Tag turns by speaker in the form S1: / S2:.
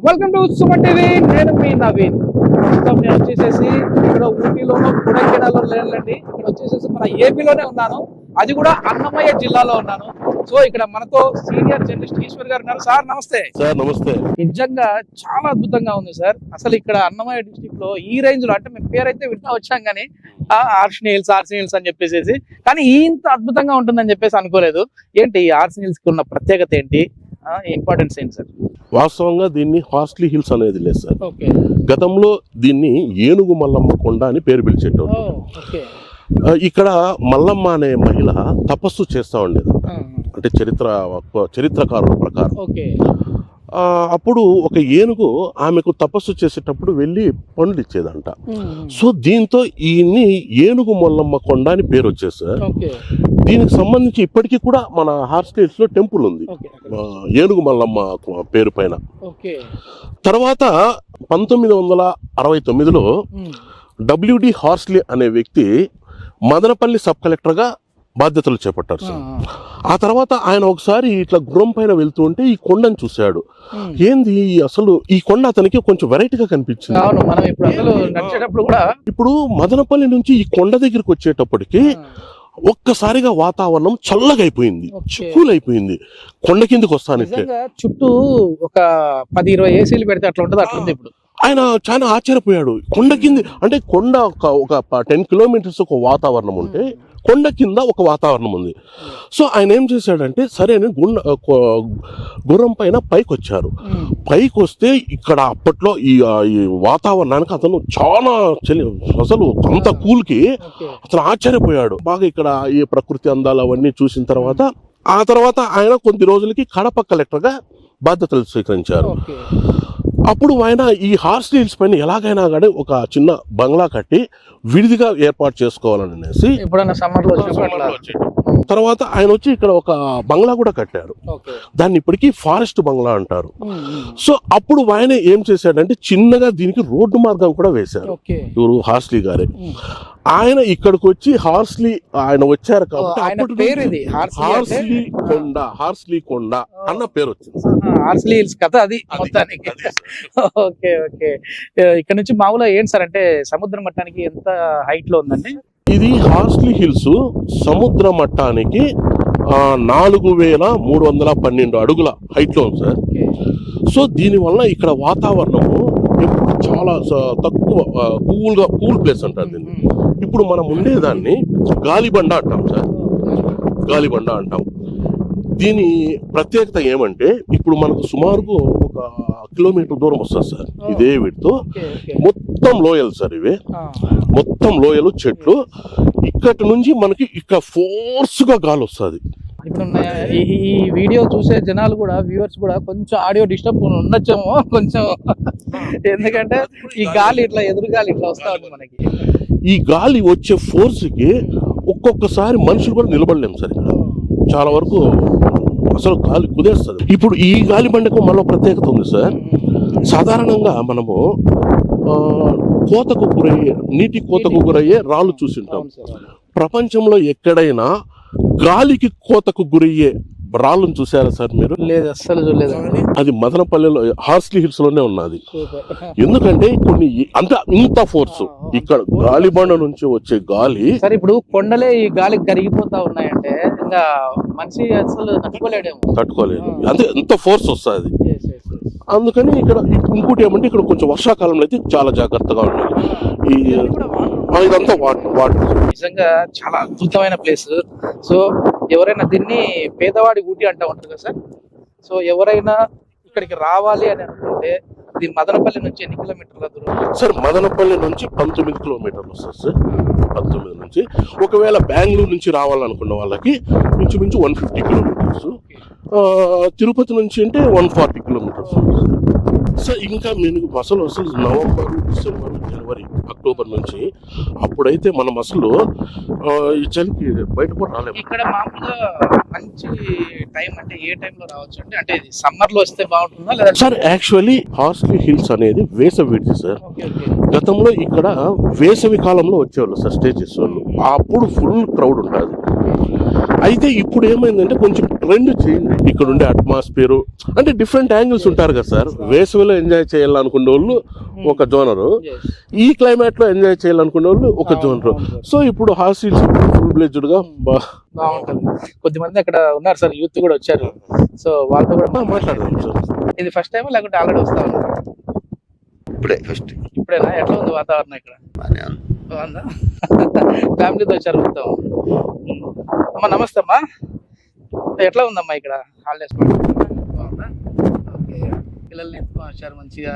S1: Welcome to Suman TV. నేను మీ నవీన్. ప్రస్తుతం నేను వచ్చేసేసి ఇక్కడ ఊటీలోనూ కొడైకెనాల్లో లేనండి. ఇక్కడ వచ్చేసేసి మన ఏపీలోనే ఉన్నాను, అది కూడా అన్నమయ్య జిల్లాలో ఉన్నాను. సో ఇక్కడ మనతో సీనియర్ జర్నలిస్ట్ ఈశ్వర్ గారు ఉన్నారు. సార్ నమస్తే.
S2: సార్ నమస్తే.
S1: నిజంగా చాలా అద్భుతంగా ఉంది సార్. అసలు ఇక్కడ అన్నమయ్య డిస్ట్రిక్ట్ లో ఈ రేంజ్ లో అంటే మేము పేరైతే వింటా వచ్చాం కానీ ఆర్సీ హిల్స్ అని చెప్పేసి, కానీ ఇంత అద్భుతంగా ఉంటుందని చెప్పేసి అనుకోలేదు. ఏంటి ఈ ఆర్సీ హిల్స్ కి ఉన్న ప్రత్యేకత ఏంటి, ఇంపార్టెన్స్ ఏంటి సార్?
S2: వాస్తవంగా దీన్ని హార్స్లీ హిల్స్ అనేది లేదు సార్.
S1: ఓకే.
S2: గతంలో దీన్ని ఏనుగు మల్లమ్మ కొండ అని పేరు పిలిచేటోళ్ళు.
S1: ఓకే.
S2: ఇక్కడ మల్లమ్మ అనే మహిళ తపస్సు చేస్తా ఉండేది, అంటే చరిత్రకారుల ప్రకారం.
S1: ఓకే.
S2: అప్పుడు ఒక ఏనుగు ఆమెకు తపస్సు చేసేటప్పుడు వెళ్ళి పండ్లు ఇచ్చేదంట. సో దీంతో ఈయన్ని ఏనుగు మల్లమ్మ కొండ అని పేరు వచ్చేది సార్. దీనికి సంబంధించి ఇప్పటికీ కూడా మన హార్స్లీ హిల్స్ లో టెంపుల్ ఉంది ఏనుగు మల్లమ్మ పేరు పైన. తర్వాత 1969లో WD హార్స్లీ అనే వ్యక్తి మదనపల్లి సబ్ కలెక్టర్ గా బాధ్యతలు చేపట్టారు సార్. ఆ తర్వాత ఆయన ఒకసారి ఇట్లా గుర్రం పైన వెళ్తూ ఉంటే ఈ కొండను చూశాడు. ఏంది అసలు ఈ కొండ అతనికి కొంచెం వెరైటీగా కనిపించింది. ఇప్పుడు మదనపల్లి నుంచి ఈ కొండ దగ్గరికి వచ్చేటప్పటికి ఒక్కసారిగా వాతావరణం చల్లగా అయిపోయింది, కూల్ అయిపోయింది. కొండ కిందకి వస్తానికి
S1: చుట్టూ ఒక 10-20 ఏసీలు పెడితే అట్లా ఉంటుంది, అట్లా ఇప్పుడు.
S2: ఆయన చాలా ఆశ్చర్యపోయాడు. కొండ కింద అంటే కొండ ఒక 10 కిలోమీటర్స్ ఒక వాతావరణం ఉంటే కొండ కింద ఒక వాతావరణం ఉంది. సో ఆయన ఏం చేశాడంటే సరే అని గుర్రం పైన పైకి వచ్చారు. పైకి వస్తే ఇక్కడ అప్పట్లో ఈ వాతావరణానికి అతను చాలా అసలు అంత కూల్కి అతను ఆశ్చర్యపోయాడు. బాగా ఇక్కడ ఈ ప్రకృతి అందాలు అవన్నీ చూసిన తర్వాత ఆ తర్వాత ఆయన కొద్ది రోజులకి కడప కలెక్టర్ గా బాధ్యతలు స్వీకరించారు. అప్పుడు ఆయన ఈ హార్స్లీ హిల్స్ పైన ఎలాగైనా కానీ ఒక చిన్న బంగ్లా కట్టి విడిదిగా ఏర్పాటు చేసుకోవాలని అనేసి తర్వాత ఆయన వచ్చి ఇక్కడ ఒక బంగ్లా కూడా కట్టారు. దాన్ని ఇప్పటికీ ఫారెస్ట్ బంగ్లా అంటారు. సో అప్పుడు ఆయన ఏం చేశాడంటే చిన్నగా దీనికి రోడ్డు మార్గం కూడా వేశారు ఇವರು హార్స్లీ గారే. ఆయన ఇక్కడికి వచ్చి హార్స్లీ ఆయన వచ్చారు కాబట్టి హార్స్లీ కొండ అన్న పేరు వచ్చింది.
S1: హార్స్లీ హిల్స్ కథ అది మొత్తానికి. Okay okay. ఇక్కడ నుంచి మామూలుగా ఏంటి సార్ అంటే సముద్ర మట్టానికి ఎంత హైట్ లో ఉందండి?
S2: ఇది హార్స్లీ హిల్స్ సముద్ర మట్టానికి 4312 అడుగుల హైట్ లో ఉంది సార్. సో దీనివల్ల ఇక్కడ వాతావరణము ఎప్పుడు చాలా తక్కువ కూల్ ప్లేస్ అంటారు దీన్ని. ఇప్పుడు మనం ఉండేదాన్ని గాలిబండ అంటాం సార్, గాలిబండ అంటాం. దీని ప్రత్యేకత ఏమంటే ఇప్పుడు మనకు సుమారుగా 1 కిలోమీటర్ దూరం వస్తుంది సార్ ఇదే వీటితో. మొత్తం లోయలు సార్ ఇవే, మొత్తం లోయలు చెట్లు. ఇక్కడి నుంచి మనకి ఇక్కడ ఫోర్స్ గా గాలి వస్తుంది.
S1: ఈ వీడియో చూసే జనాలు కూడా వ్యూవర్స్ కూడా కొంచెం ఆడియో డిస్టర్బ్ ఉండొచ్చేమో కొంచెం, ఎందుకంటే ఈ గాలి ఇట్లా ఎదురు గాలి ఇట్లా వస్తా ఉంది మనకి.
S2: ఈ గాలి వచ్చే ఫోర్స్ కి ఒక్కొక్కసారి మనుషులు కూడా నిలబడలేము సార్. ఇక్కడ చాలా వరకు అసలు గాలి కుదేస్తుంది. ఇప్పుడు ఈ గాలి బండకు మరో ప్రత్యేకత ఉంది సార్. సాధారణంగా మనము కోతకు గురయ్యే నీటి కోతకు గురయ్యే రాళ్ళు చూసింటాం. ప్రపంచంలో ఎక్కడైనా గాలికి కోతకు గురయ్యే రాళ్ళను చూసారా సార్ మీరు?
S1: లేదు, అస్సలు చూడలేదు.
S2: అది మదనపల్లిలో హార్స్లీ హిల్స్ లోనే ఉన్నది. ఎందుకంటే కొన్ని ఇంత ఫోర్స్ ఇక్కడ గాలిబండ నుంచి వచ్చే గాలి.
S1: సరే ఇప్పుడు కొండలే ఈ గాలికి కరిగిపోతా ఉన్నాయంటే ఇంకా మనిషి అసలు
S2: తట్టుకోలేదు, అంతే ఎంత ఫోర్స్ వస్తుంది. అందుకని ఇక్కడ ఇంకోటి ఏమంటే ఇక్కడ కొంచెం వర్షాకాలంలో అయితే చాలా జాగ్రత్తగా ఉండాలి. ఇదంతా వాటర్
S1: నిజంగా చాలా అద్భుతమైన ప్లేస్. సో ఎవరైనా దీన్ని పేదవాడి ఊటీ అంటూ ఉంటారు కదా సార్. సో ఎవరైనా ఇక్కడికి రావాలి అని అనుకుంటే దీని మదనపల్లి నుంచి ఎన్ని కిలోమీటర్ల దూరం
S2: సార్? మదనపల్లి నుంచి 19 కిలోమీటర్లు వస్తుంది సార్. 19 నుంచి ఒకవేళ బెంగళూరు నుంచి రావాలనుకున్న వాళ్ళకి ఇంచుమించు 150 కిలోమీటర్స్. తిరుపతి నుంచి అంటే 140 కిలోమీటర్స్ సార్. ఇంకా మీకు అసలు నవంబర్, డిసెంబర్, జనవరి, అక్టోబర్ నుంచి అప్పుడైతే మనం అసలు ఈ చలికి బయట కూడా రాలేము.
S1: ఇక్కడ మామూలుగా మంచి టైం అంటే ఏ టైంలో రావచ్చు అంటే సమ్మర్ లో వస్తే బాగుంటుందా లేదా
S2: సార్? యాక్చువల్లీ హార్స్లీ హిల్స్ అనేది వేసవి విడిది సార్. గతంలో ఇక్కడ వేసవి కాలంలో వచ్చేవాళ్ళు సార్ స్టే చేసేవాళ్ళు. అప్పుడు ఫుల్ క్రౌడ్ ఉంటుంది. అయితే ఇప్పుడు ఏమైందంటే కొంచెం ట్రెండ్ చేంజ్. ఇక్కడ ఉండే అట్మాస్ఫియర్ అంటే డిఫరెంట్ యాంగిల్స్ ఉంటారు కదా సార్. వేసవిలో ఎంజాయ్ చేయాలనుకునే వాళ్ళు ఒక జోనరు, ఈ క్లైమేట్ లో ఎంజాయ్ చేయాలనుకునే వాళ్ళు ఒక జోనరు. సో ఇప్పుడు హాస్టల్స్ ఫుల్ బ్లెడ్జ్డ్ గా
S1: బాగుంటుంది. కొద్దిమంది అక్కడ ఉన్నారు సార్, యూత్ కూడా వచ్చారు. సో వాళ్ళతో కూడా
S2: మాట్లాడదాం సార్.
S1: ఇది ఫస్ట్ టైం లేకుంటే ఆల్రెడీ వస్తా ఉన్నారు?
S3: ఇప్పుడే ఫస్ట్.
S1: ఇప్పుడేనా? ఎట్లా ఉంది వాతావరణం ఇక్కడ? బాగుందా? ఫ్యామిలీతో వచ్చారు మొత్తం. అమ్మా నమస్తే అమ్మా, ఎట్లా ఉందమ్మా ఇక్కడ హాలిడేస్? బాగుందా? ఓకే, పిల్లల్ని ఎత్తుకొని వచ్చారు మంచిగా.